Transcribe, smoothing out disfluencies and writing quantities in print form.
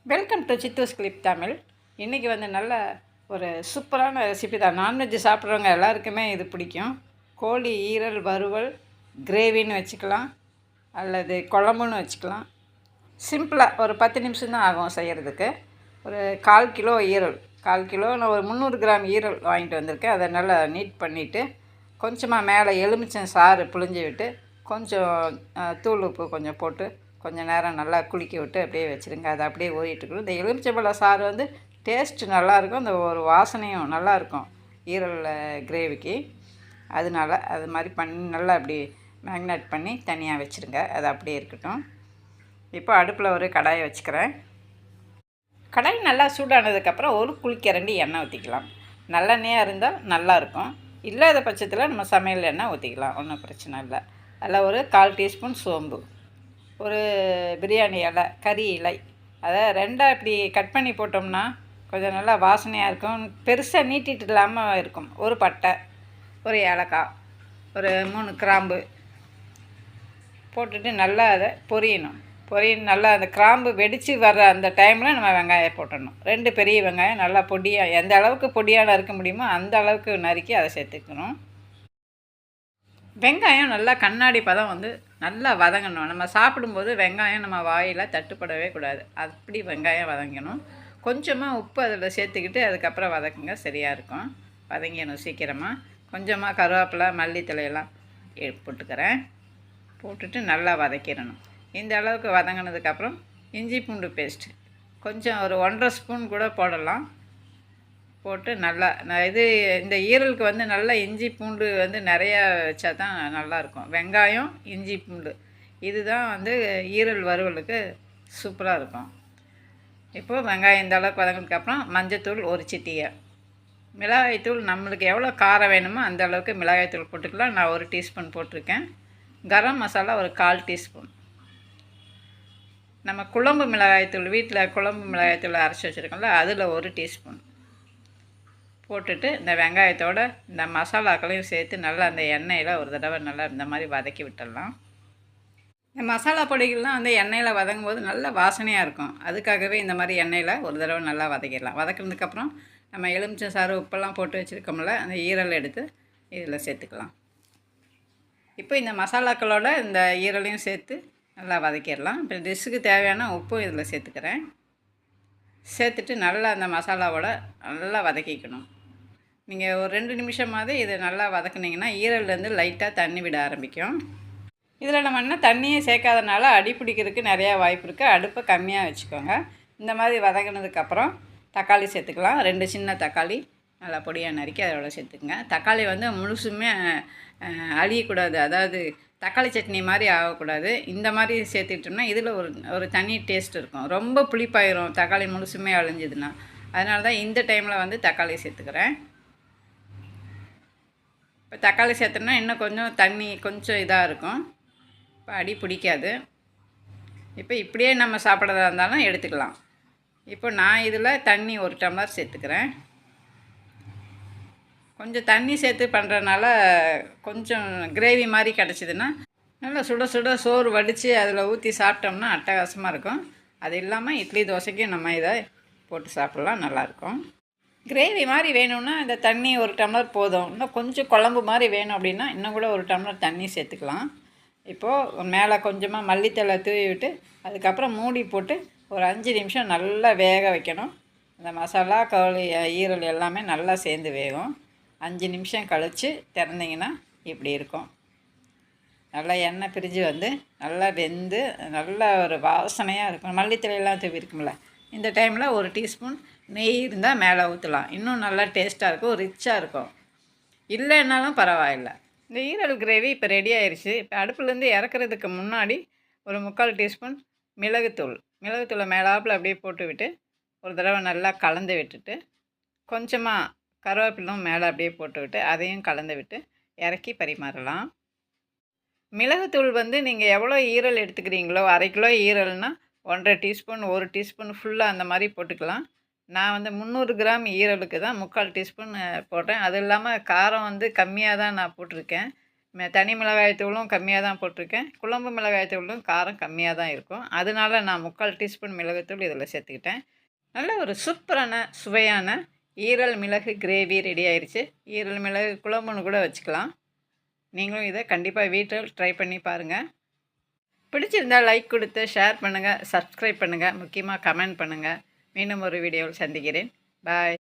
Welcome to சித்தூஸ் clip Tamil. இன்றைக்கி வந்து நல்ல ஒரு சூப்பரான ரெசிபி தான். நான்வெஜ் சாப்பிட்றவங்க எல்லாருக்குமே இது பிடிக்கும். கோழி ஈரல் வறுவல் கிரேவின்னு வச்சுக்கலாம், அல்லது குழம்புன்னு வச்சுக்கலாம். சிம்பிளாக ஒரு 10 நிமிஷம் தான் ஆகும் செய்கிறதுக்கு. ஒரு 1/4 கிலோ ஈரல், 1/4 கிலோ நான் ஒரு 300 கிராம் ஈரல் வாங்கிட்டு வந்திருக்கேன். அதை நல்லா நீட் பண்ணிவிட்டு கொஞ்சமாக மேலே எலுமிச்சம் சாறு புழிஞ்சு விட்டு கொஞ்சம் தூள் உப்பு கொஞ்சம் போட்டு கொஞ்சம் நேரம் நல்லா குளிக்க விட்டு அப்படியே வச்சுருங்க. அது அப்படியே ஓடிட்டுருக்கணும். இந்த எலுமிச்சம்பழ சாறு வந்து டேஸ்ட்டு நல்லாயிருக்கும், இந்த ஒரு வாசனையும் நல்லாயிருக்கும் ஈரல் கிரேவிக்கு. அதனால அது மாதிரி பண்ணி நல்லா அப்படி மேக்னேட் பண்ணி தனியாக வச்சுருங்க. அது அப்படியே இருக்கட்டும். இப்போ அடுப்பில் ஒரு கடாயை வச்சுக்கிறேன். கடாய் நல்லா சூடானதுக்கப்புறம் ஒரு குழிக்கரண்டி எண்ணெய் ஊற்றிக்கலாம். நல்லெண்ணெயாக இருந்தால் நல்லாயிருக்கும். இல்லாத பட்சத்தில் நம்ம சமையல் எண்ணெய் ஊற்றிக்கலாம், ஒன்றும் பிரச்சனை இல்லை. அதில் ஒரு 1/4 டீஸ்பூன் சோம்பு, ஒரு பிரியாணி இலை, கறி இலை, அதை ரெண்டாக இப்படி கட் பண்ணி போட்டோம்னா கொஞ்சம் நல்லா வாசனையாக இருக்கும். பெருசாக நீட்டிட்டு இல்லாமல் இருக்கும். ஒரு பட்டை, ஒரு ஏலக்காய், ஒரு 3 கிராம்பு போட்டுட்டு நல்லா அதை பொரியணும். நல்லா அந்த கிராம்பு வெடித்து வர்ற அந்த டைமில் நம்ம வெங்காயம் போட்டணும். 2 பெரிய வெங்காயம் நல்லா பொடியாக, எந்த அளவுக்கு பொடியாக நறுக்க முடியுமோ அந்த அளவுக்கு நறுக்கி அதை சேர்த்துக்கணும். வெங்காயம் நல்லா கண்ணாடி பதம் வந்து நல்லா வதங்கணும். நம்ம சாப்பிடும்போது வெங்காயம் நம்ம வாயில் தட்டுப்படவே கூடாது. அப்படி வெங்காயம் வதங்கணும். கொஞ்சமாக உப்பு அதில் சேர்த்துக்கிட்டு அதுக்கப்புறம் வதக்குங்க, சரியாக இருக்கும். வதங்கணும் சீக்கிரமாக. கொஞ்சமாக கருவேப்பிலை, மல்லித்தலையெல்லாம் போட்டுக்கிறேன். போட்டுட்டு நல்லா வதக்கிடணும். இந்த அளவுக்கு வதங்கினதுக்கப்புறம் இஞ்சி பூண்டு பேஸ்ட்டு கொஞ்சம் ஒரு 1.5 ஸ்பூன் கூட போடலாம். போட்டு நல்லா இந்த ஈரலுக்கு வந்து நல்லா இஞ்சி பூண்டு வந்து நிறையா வச்சா தான் நல்லாயிருக்கும். வெங்காயம், இஞ்சி பூண்டு இதுதான் வந்து ஈரல் வறுவலுக்கு சூப்பராக இருக்கும். இப்போது வெங்காயம் இந்த அளவுக்கு வதங்கினதுக்கப்புறம் மஞ்சத்தூள் 1 சிட்டிகை, மிளகாய்த்தூள் நம்மளுக்கு எவ்வளோ காரம் வேணுமோ அந்த அளவுக்கு மிளகாய்த்தூள் போட்டுக்கலாம். நான் 1 டீஸ்பூன் போட்டிருக்கேன். கரம் மசாலா ஒரு 1/4 டீஸ்பூன். நம்ம குழம்பு மிளகாய்த்தூள், வீட்டில் குழம்பு மிளகாய்த்தூள் அரைச்சி வச்சுருக்கோம்ல, அதில் 1 டீஸ்பூன் போட்டுட்டு இந்த வெங்காயத்தோடு இந்த மசாலாக்களையும் சேர்த்து நல்லா அந்த எண்ணெயில் ஒரு தடவை நல்லா இந்த மாதிரி வதக்கி விட்டுடலாம். இந்த மசாலா பொடிகள்லாம் வந்து எண்ணெயில் வதங்கும் போது நல்ல வாசனையாக இருக்கும். அதுக்காகவே இந்த மாதிரி எண்ணெயில் ஒரு தடவை நல்லா வதக்கிடலாம். வதக்கினதுக்கப்புறம் நம்ம எலுமிச்சம் சாறு உப்பெல்லாம் போட்டு வச்சுருக்கோம்ல, அந்த ஈரல் எடுத்து இதில் சேர்த்துக்கலாம். இப்போ இந்த மசாலாக்களோட இந்த ஈரலையும் சேர்த்து நல்லா வதக்கிடலாம். இப்போ டிஷ்ஷுக்கு தேவையான உப்பும் இதில் சேர்த்துக்கிறேன். சேர்த்துட்டு நல்லா அந்த மசாலாவோட நல்லா வதக்கிக்கணும். நீங்கள் ஒரு 2 நிமிஷமாவது இதை நல்லா வதக்குனிங்கன்னா ஈரல்லேருந்து லைட்டாக தண்ணி விட ஆரம்பிக்கும். இதில் நம்ம இன்னும் தண்ணியே சேர்க்காதனால அடி பிடிக்கிறதுக்கு நிறையா வாய்ப்பு இருக்குது. அடுப்பை கம்மியாக வச்சுக்கோங்க. இந்த மாதிரி வதங்கினதுக்கப்புறம் தக்காளி சேர்த்துக்கலாம். 2 சின்ன தக்காளி நல்லா பொடியாக நறுக்கி அதோட சேர்த்துக்குங்க. தக்காளி வந்து முழுசுமே அழியக்கூடாது, அதாவது தக்காளி சட்னி மாதிரி ஆகக்கூடாது. இந்த மாதிரி சேர்த்துக்கிட்டோம்னா இதில் ஒரு தனி டேஸ்ட் இருக்கும். ரொம்ப புளிப்பாயிரும் தக்காளி முழுசுமே அழிஞ்சதுன்னா. அதனால தான் இந்த டைமில் வந்து தக்காளி சேர்த்துக்கிறேன். இப்போ தக்காளி சேர்த்தோம்னா இன்னும் கொஞ்சம் தண்ணி கொஞ்சம் இதாக இருக்கும். இப்போ அடி பிடிக்காது. இப்போ இப்படியே நம்ம சாப்பிட்றதா இருந்தாலும் எடுத்துக்கலாம். இப்போ நான் இதில் தண்ணி 1 டம்ளர் சேர்த்துக்கிறேன். கொஞ்சம் தண்ணி சேர்த்து பண்ணுறதுனால கொஞ்சம் கிரேவி மாதிரி கிடச்சிதுன்னா நல்லா சுட சுட சோறு வடித்து அதில் ஊற்றி சாப்பிட்டோம்னா அட்டகாசமாக இருக்கும். அது இல்லாமல் இட்லி தோசைக்கும் நம்ம இதை போட்டு சாப்பிட்லாம், நல்லாயிருக்கும். கிரேவி மாதிரி வேணும்னா இந்த தண்ணி 1 டம்ளர் போதும். இன்னும் கொஞ்சம் குழம்பு மாதிரி வேணும் அப்படின்னா இன்னும் கூட 1 டம்ளர் தண்ணி சேர்த்துக்கலாம். இப்போது மேலே கொஞ்சமாக மல்லித்தழை தூவி விட்டு அதுக்கப்புறம் மூடி போட்டு ஒரு 5 நிமிஷம் நல்லா வேக வைக்கணும். இந்த மசாலா, கோழி ஈரல் எல்லாமே நல்லா சேர்ந்து வேகும். 5 நிமிஷம் கழித்து திறந்திங்கன்னா இப்படி இருக்கும். நல்லா எண்ணெய் பிரிஞ்சு வந்து நல்லா வெந்து நல்ல ஒரு வாசனையாக இருக்கும். மல்லித்தலையெல்லாம் தூவி இருக்கும்ல, இந்த டைமில் 1 டீஸ்பூன் நெய் இருந்தால் மேலே ஊற்றலாம். இன்னும் நல்லா டேஸ்ட்டாக இருக்கும், ரிச்சாக இருக்கும். இல்லைன்னாலும் பரவாயில்லை. இந்த ஈரல் கிரேவி இப்போ ரெடி ஆயிடுச்சு. இப்போ அடுப்புலேருந்து இறக்குறதுக்கு முன்னாடி ஒரு 3/4 டீஸ்பூன் மிளகுத்தூளை மேலாப்பில் அப்படியே போட்டு விட்டு ஒரு தடவை நல்லா கலந்து விட்டுட்டு கொஞ்சமாக கருவேப்பிலும் மேலே அப்படியே போட்டு விட்டு அதையும் கலந்து விட்டு இறக்கி பரிமாறலாம். மிளகுத்தூள் வந்து நீங்கள் எவ்வளோ ஈரல் எடுத்துக்கிறீங்களோ, 1/2 கிலோ ஈரல்னால் 1.5 டீஸ்பூன் 1 டீஸ்பூன் ஃபுல்லாக அந்த மாதிரி போட்டுக்கலாம். நான் வந்து 300 கிராம் ஈரலுக்கு தான் 3/4 டீஸ்பூன் போட்டேன். அது இல்லாமல் காரம் வந்து கம்மியாக தான் நான் போட்டிருக்கேன். தனி மிளகாய் தூளும் கம்மியாக தான் போட்டிருக்கேன். குழம்பு மிளகாய் தூளும் காரம் கம்மியாக தான் இருக்கும். அதனால நான் 3/4 டீஸ்பூன் மிளகுத்தூள் இதில் சேர்த்துக்கிட்டேன். நல்ல ஒரு சூப்பரான சுவையான ஈரல் மிளகு கிரேவி ரெடி ஆயிடுச்சு. ஈரல் மிளகு குழம்புன்னு கூட வச்சுக்கலாம். நீங்களும் இதை கண்டிப்பாக வீட்டில் ட்ரை பண்ணி பாருங்கள். பிடிச்சிருந்தால் லைக் கொடுத்து ஷேர் பண்ணுங்கள், சப்ஸ்கிரைப் பண்ணுங்கள், முக்கியமாக கமெண்ட் பண்ணுங்கள். மீண்டும் ஒரு வீடியோவில் சந்திக்கிறேன். பாய்.